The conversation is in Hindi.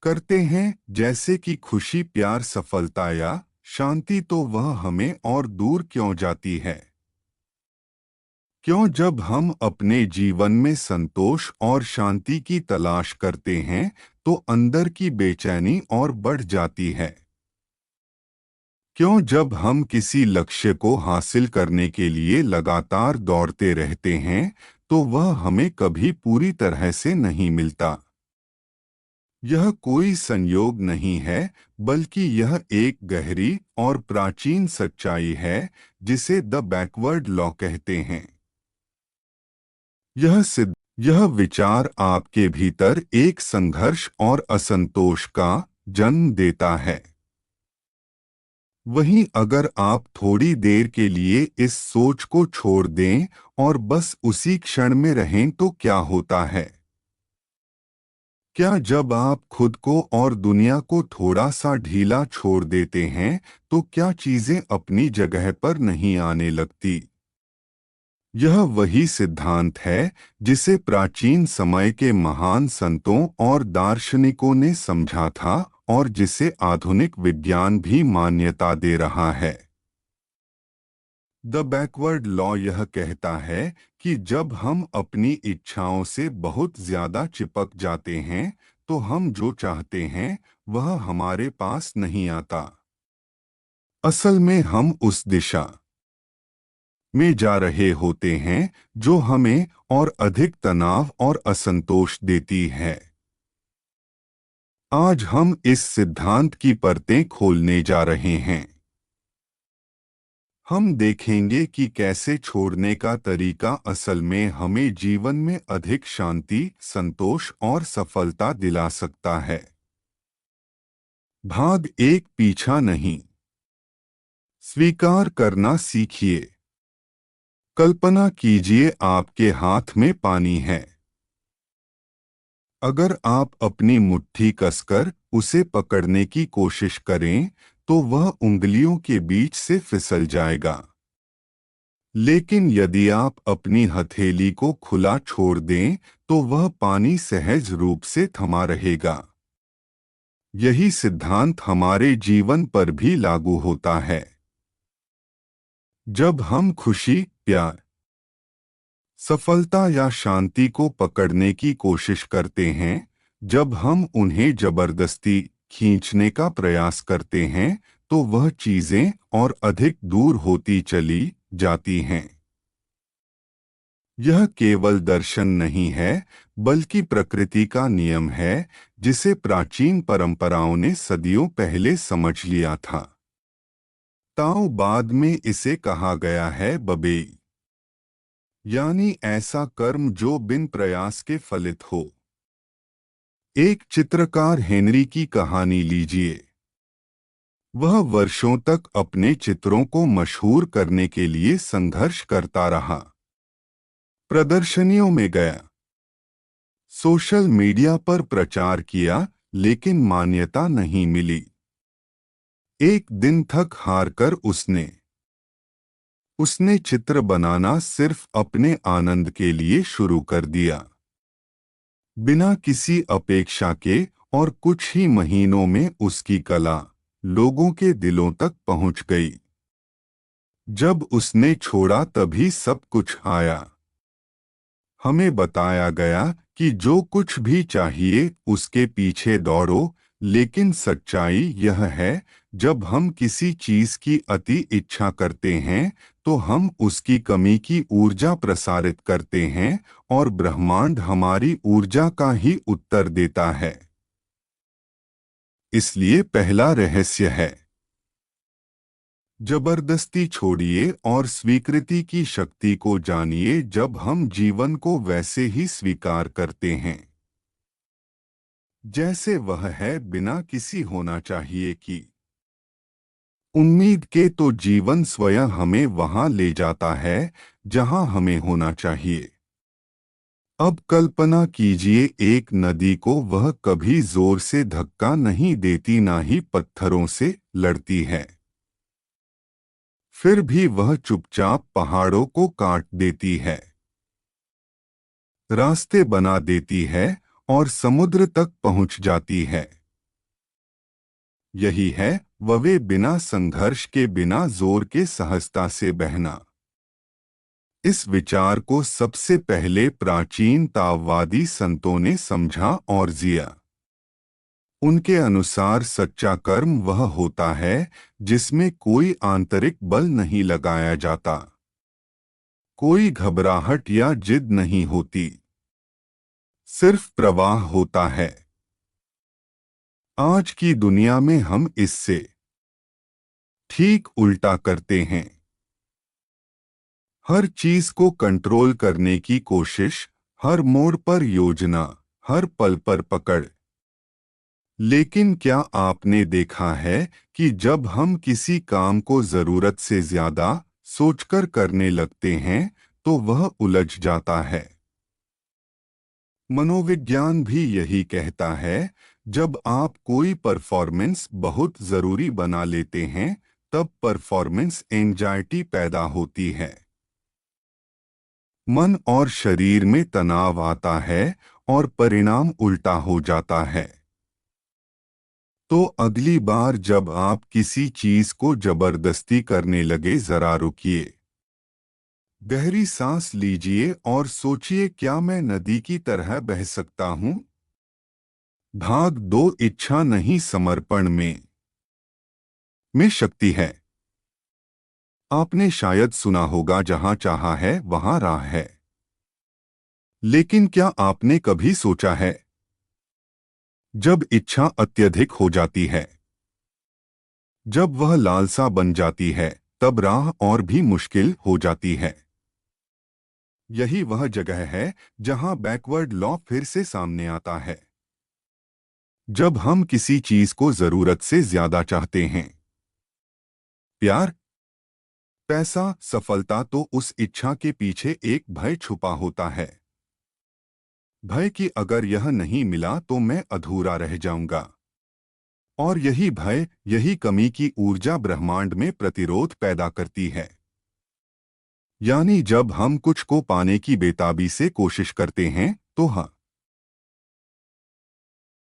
करते हैं, जैसे कि खुशी, प्यार, सफलता या शांति, तो वह हमें और दूर क्यों जाती है? क्यों जब हम अपने जीवन में संतोष और शांति की तलाश करते हैं तो अंदर की बेचैनी और बढ़ जाती है? क्यों जब हम किसी लक्ष्य को हासिल करने के लिए लगातार दौड़ते रहते हैं तो वह हमें कभी पूरी तरह से नहीं मिलता? यह कोई संयोग नहीं है, बल्कि यह एक गहरी और प्राचीन सच्चाई है जिसे द बैकवर्ड लॉ कहते हैं। यह विचार आपके भीतर एक संघर्ष और असंतोष का जन्म देता है। वहीं अगर आप थोड़ी देर के लिए इस सोच को छोड़ दें और बस उसी क्षण में रहें तो क्या होता है? क्या जब आप खुद को और दुनिया को थोड़ा सा ढीला छोड़ देते हैं तो क्या चीजें अपनी जगह पर नहीं आने लगती? यह वही सिद्धांत है जिसे प्राचीन समय के महान संतों और दार्शनिकों ने समझा था और जिसे आधुनिक विज्ञान भी मान्यता दे रहा है। द बैकवर्ड लॉ यह कहता है कि जब हम अपनी इच्छाओं से बहुत ज्यादा चिपक जाते हैं तो हम जो चाहते हैं वह हमारे पास नहीं आता। असल में हम उस दिशा में जा रहे होते हैं जो हमें और अधिक तनाव और असंतोष देती है। आज हम इस सिद्धांत की परतें खोलने जा रहे हैं। हम देखेंगे कि कैसे छोड़ने का तरीका असल में हमें जीवन में अधिक शांति, संतोष और सफलता दिला सकता है। भाग एक, पीछा नहीं। स्वीकार करना सीखिए। कल्पना कीजिए आपके हाथ में पानी है। अगर आप अपनी मुट्ठी कसकर उसे पकड़ने की कोशिश करें तो वह उंगलियों के बीच से फिसल जाएगा। लेकिन यदि आप अपनी हथेली को खुला छोड़ दें तो वह पानी सहज रूप से थमा रहेगा। यही सिद्धांत हमारे जीवन पर भी लागू होता है। जब हम खुशी, प्यार, सफलता या शांति को पकड़ने की कोशिश करते हैं, जब हम उन्हें जबरदस्ती खींचने का प्रयास करते हैं तो वह चीजें और अधिक दूर होती चली जाती हैं। यह केवल दर्शन नहीं है, बल्कि प्रकृति का नियम है जिसे प्राचीन परंपराओं ने सदियों पहले समझ लिया था। ताओ बाद में इसे कहा गया है बबेई, यानी ऐसा कर्म जो बिन प्रयास के फलित हो। एक चित्रकार हेनरी की कहानी लीजिए। वह वर्षों तक अपने चित्रों को मशहूर करने के लिए संघर्ष करता रहा। प्रदर्शनियों में गया, सोशल मीडिया पर प्रचार किया, लेकिन मान्यता नहीं मिली। एक दिन थक हारकर उसने चित्र बनाना सिर्फ अपने आनंद के लिए शुरू कर दिया। बिना किसी अपेक्षा के, और कुछ ही महीनों में उसकी कला लोगों के दिलों तक पहुंच गई। जब उसने छोड़ा तभी सब कुछ आया। हमें बताया गया कि जो कुछ भी चाहिए उसके पीछे दौड़ो, लेकिन सच्चाई यह है, जब हम किसी चीज की अति इच्छा करते हैं तो हम उसकी कमी की ऊर्जा प्रसारित करते हैं और ब्रह्मांड हमारी ऊर्जा का ही उत्तर देता है। इसलिए पहला रहस्य है, जबरदस्ती छोड़िए और स्वीकृति की शक्ति को जानिए। जब हम जीवन को वैसे ही स्वीकार करते हैं जैसे वह है, बिना किसी होना चाहिए कि उम्मीद के, तो जीवन स्वयं हमें वहां ले जाता है जहां हमें होना चाहिए। अब कल्पना कीजिए एक नदी को, वह कभी जोर से धक्का नहीं देती, ना ही पत्थरों से लड़ती है। फिर भी वह चुपचाप पहाड़ों को काट देती है, रास्ते बना देती है और समुद्र तक पहुंच जाती है। यही है ववे बिना संघर्ष के, बिना जोर के सहजता से बहना। इस विचार को सबसे पहले प्राचीन ताववादी संतों ने समझा और जिया। उनके अनुसार सच्चा कर्म वह होता है जिसमें कोई आंतरिक बल नहीं लगाया जाता, कोई घबराहट या जिद नहीं होती, सिर्फ प्रवाह होता है। आज की दुनिया में हम इससे ठीक उल्टा करते हैं। हर चीज को कंट्रोल करने की कोशिश, हर मोड़ पर योजना, हर पल पर पकड़। लेकिन क्या आपने देखा है कि जब हम किसी काम को जरूरत से ज्यादा सोचकर करने लगते हैं तो वह उलझ जाता है। मनोविज्ञान भी यही कहता है, जब आप कोई परफॉर्मेंस बहुत जरूरी बना लेते हैं तब परफॉर्मेंस एंजाइटी पैदा होती है। मन और शरीर में तनाव आता है और परिणाम उल्टा हो जाता है। तो अगली बार जब आप किसी चीज को जबरदस्ती करने लगे, जरा रुकिए, गहरी सांस लीजिए और सोचिए, क्या मैं नदी की तरह बह सकता हूं? भाग दो इच्छा नहीं, समर्पण में शक्ति है। आपने शायद सुना होगा, जहां चाहा है वहां राह है। लेकिन क्या आपने कभी सोचा है, जब इच्छा अत्यधिक हो जाती है, जब वह लालसा बन जाती है, तब राह और भी मुश्किल हो जाती है। यही वह जगह है जहां बैकवर्ड लॉ फिर से सामने आता है। जब हम किसी चीज को जरूरत से ज्यादा चाहते हैं, प्यार, पैसा, सफलता, तो उस इच्छा के पीछे एक भय छुपा होता है। भय कि अगर यह नहीं मिला तो मैं अधूरा रह जाऊंगा। और यही भय, यही कमी की ऊर्जा ब्रह्मांड में प्रतिरोध पैदा करती है। यानी जब हम कुछ को पाने की बेताबी से कोशिश करते हैं तो हाँ,